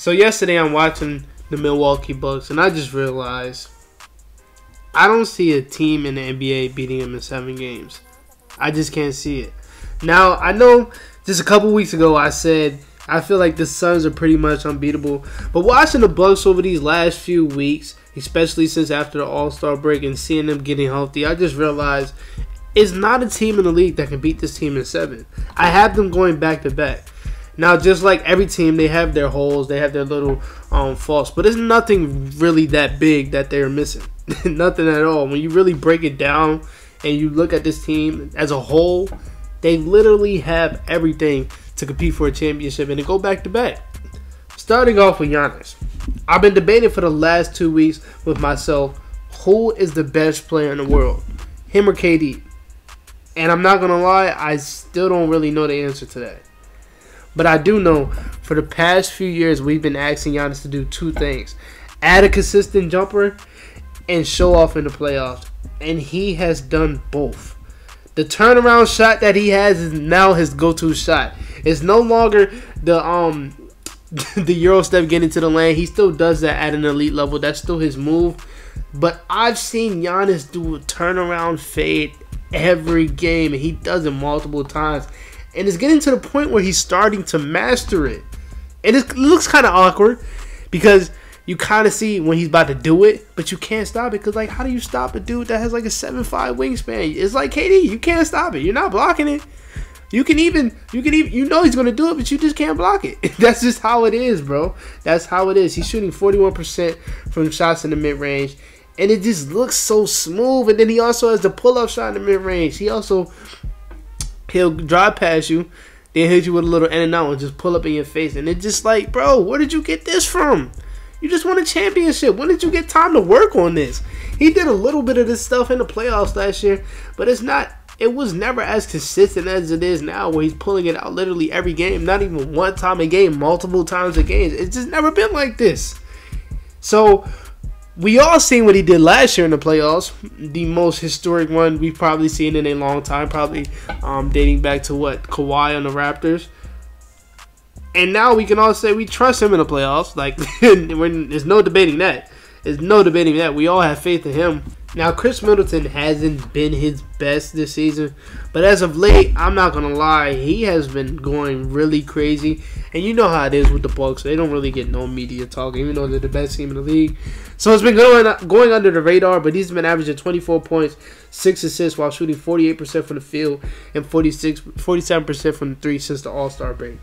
So yesterday I'm watching the Milwaukee Bucks, and I just realized I don't see a team in the NBA beating them in 7 games. I just can't see it. Now, I know just a couple weeks ago I said I feel like the Suns are pretty much unbeatable. But watching the Bucks over these last few weeks, especially since after the All-Star break and seeing them getting healthy, I just realized it's not a team in the league that can beat this team in 7. I have them going back-to-back. Now, just like every team, they have their holes, they have their little faults, but it's nothing really that big that they're missing. Nothing at all. When you really break it down and you look at this team as a whole, they literally have everything to compete for a championship and to go back-to-back. Starting off with Giannis. I've been debating for the last 2 weeks with myself, who is the best player in the world? Him or KD? And I'm not going to lie, I still don't really know the answer to that. But I do know for the past few years we've been asking Giannis to do 2 things. Add a consistent jumper and show off in the playoffs. And he has done both. The turnaround shot that he has is now his go-to shot. It's no longer the Euro step getting to the lane. He still does that at an elite level. That's still his move. But I've seen Giannis do a turnaround fade every game, and he does it multiple times. And it's getting to the point where he's starting to master it. And it looks kind of awkward because you kind of see when he's about to do it, but you can't stop it because, like, how do you stop a dude that has like a 7'5" wingspan? It's like KD, you can't stop it. You're not blocking it. You know he's gonna do it, but you just can't block it. That's just how it is, bro. That's how it is. He's shooting 41% from shots in the mid range, and it just looks so smooth. And then he also has the pull-up shot in the mid range. He'll drive past you, then hit you with a little in and out and just pull up in your face. And it's just like, bro, where did you get this from? You just won a championship. When did you get time to work on this? He did a little bit of this stuff in the playoffs last year, but it was never as consistent as it is now, where he's pulling it out literally every game. Not even one time a game, multiple times a game. It's just never been like this. So we all seen what he did last year in the playoffs, the most historic one we've probably seen in a long time, probably dating back to Kawhi on the Raptors. And now we can all say we trust him in the playoffs. Like, there's no debating that. There's no debating that. We all have faith in him. Now, Chris Middleton hasn't been his best this season, but as of late, I'm not going to lie, he has been going really crazy. And you know how it is with the Bucks. They don't really get no media talk, even though they're the best team in the league. So it's been going under the radar, but he's been averaging 24 points, 6 assists while shooting 48% from the field and 47% from the 3 since the All-Star break.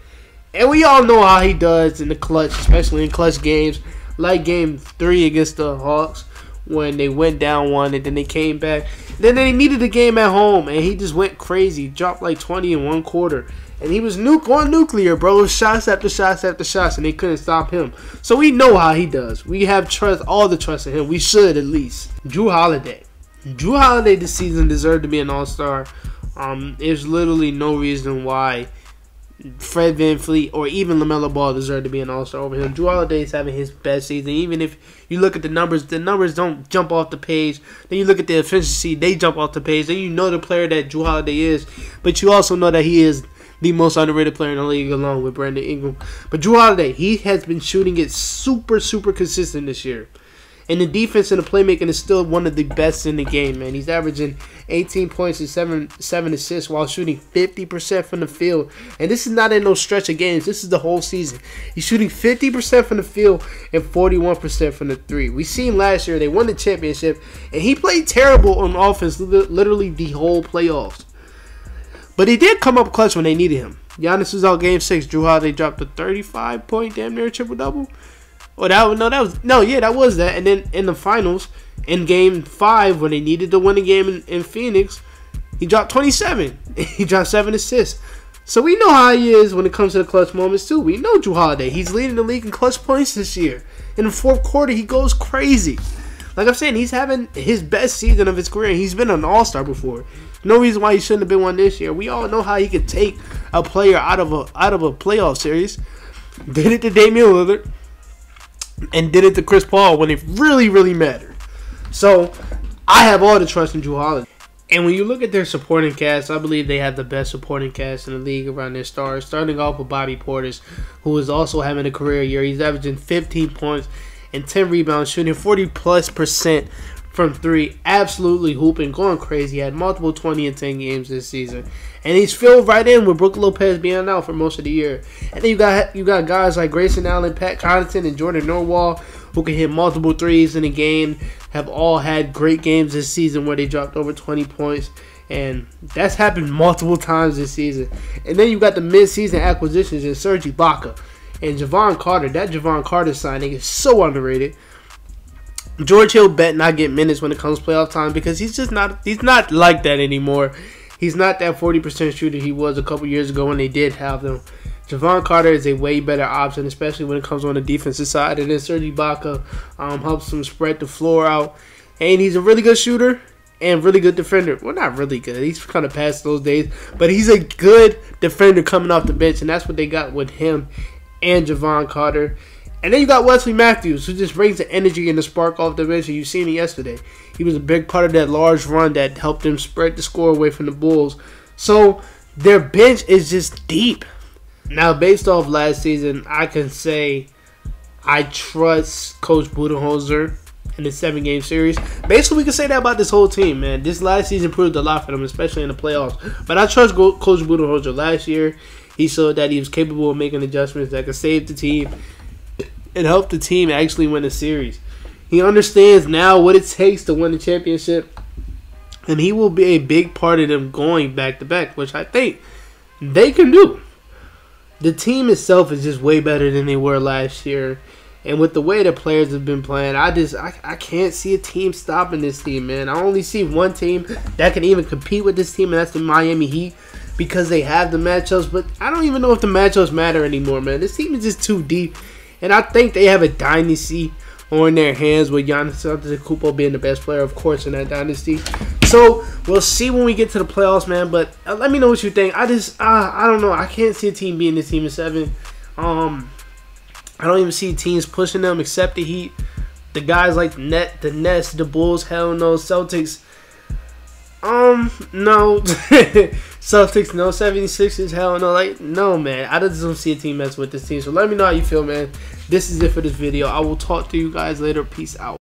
And we all know how he does in the clutch, especially in clutch games, like Game 3 against the Hawks, when they went down 1 and then they came back. Then they needed a game at home, and he just went crazy. Dropped like 20 in 1 quarter. And he was going nuclear, bro. Shots after shots after shots, and they couldn't stop him. So we know how he does. We have all the trust in him. We should, at least. Jrue Holiday. Jrue Holiday this season deserved to be an all-star. There's literally no reason why Fred VanVleet or even LaMelo Ball deserve to be an all-star over him. Jrue Holiday is having his best season. Even if you look at the numbers don't jump off the page. Then you look at the efficiency, they jump off the page. Then you know the player that Jrue Holiday is. But you also know that he is the most underrated player in the league along with Brandon Ingram. But Jrue Holiday, he has been shooting it super, super consistent this year. And the defense and the playmaking is still one of the best in the game, man. He's averaging 18 points and 7 assists while shooting 50% from the field. And this is not in no stretch of games. This is the whole season. He's shooting 50% from the field and 41% from the 3. We seen last year they won the championship, and he played terrible on offense literally the whole playoffs. But he did come up clutch when they needed him. Giannis was out Game 6. Jrue Holiday dropped a 35-point damn near triple-double. Oh, that was that. And then in the finals, in Game 5, when they needed to win the game in Phoenix, he dropped 27. He dropped 7 assists. So we know how he is when it comes to the clutch moments, too. We know Jrue Holiday. He's leading the league in clutch points this year. In the 4th quarter, he goes crazy. Like I'm saying, he's having his best season of his career. He's been an all-star before. No reason why he shouldn't have been one this year. We all know how he could take a player out of a playoff series. Did it to Damian Lillard. And did it to Chris Paul when it really, really mattered. So, I have all the trust in Jrue Holiday. And when you look at their supporting cast, I believe they have the best supporting cast in the league around their stars. Starting off with Bobby Portis, who is also having a career year. He's averaging 15 points and 10 rebounds, shooting 40+% from 3. Absolutely hooping, going crazy. He had multiple 20 and 10 games this season. And he's filled right in with Brook Lopez being out for most of the year. And then you got guys like Grayson Allen, Pat Connaughton, and Jordan Norwell, who can hit multiple threes in a game, have all had great games this season where they dropped over 20 points. And that's happened multiple times this season. And then you got the mid-season acquisitions in Serge Ibaka and Javon Carter. That Javon Carter signing is so underrated. George Hill bet not get minutes when it comes to playoff time because he's not like that anymore. He's not that 40% shooter he was a couple years ago when they did have them. Javon Carter is a way better option, especially when it comes on the defensive side. And then Serge Ibaka helps him spread the floor out. And he's a really good shooter and really good defender. Well, not really good. He's kind of past those days. But he's a good defender coming off the bench, and that's what they got with him and Javon Carter. And then you got Wesley Matthews, who just brings the energy and the spark off the bench. And you've seen it yesterday. He was a big part of that large run that helped them spread the score away from the Bulls. So their bench is just deep. Now, based off last season, I can say I trust Coach Budenholzer in the 7-game series. Basically, we can say that about this whole team, man. This last season proved a lot for them, especially in the playoffs. But I trust Coach Budenholzer. Last year, he showed that he was capable of making adjustments that could save the team and help the team actually win the series. He understands now what it takes to win the championship, and he will be a big part of them going back-to-back, which I think they can do. The team itself is just way better than they were last year. And with the way the players have been playing, I can't see a team stopping this team, man. I only see one team that can even compete with this team, and that's the Miami Heat, because they have the matchups. But I don't even know if the matchups matter anymore, man. This team is just too deep. And I think they have a dynasty on their hands with Giannis Antetokounmpo being the best player, of course, in that dynasty. So we'll see when we get to the playoffs, man. But let me know what you think. I don't know. I can't see a team beating this team in 7. I don't even see teams pushing them except the Heat. The guys like the Nets, the Bulls, hell no. Celtics, no. Celtics, no. 76ers, hell no. Like, no, man. I just don't see a team mess with this team. So let me know how you feel, man. This is it for this video. I will talk to you guys later. Peace out.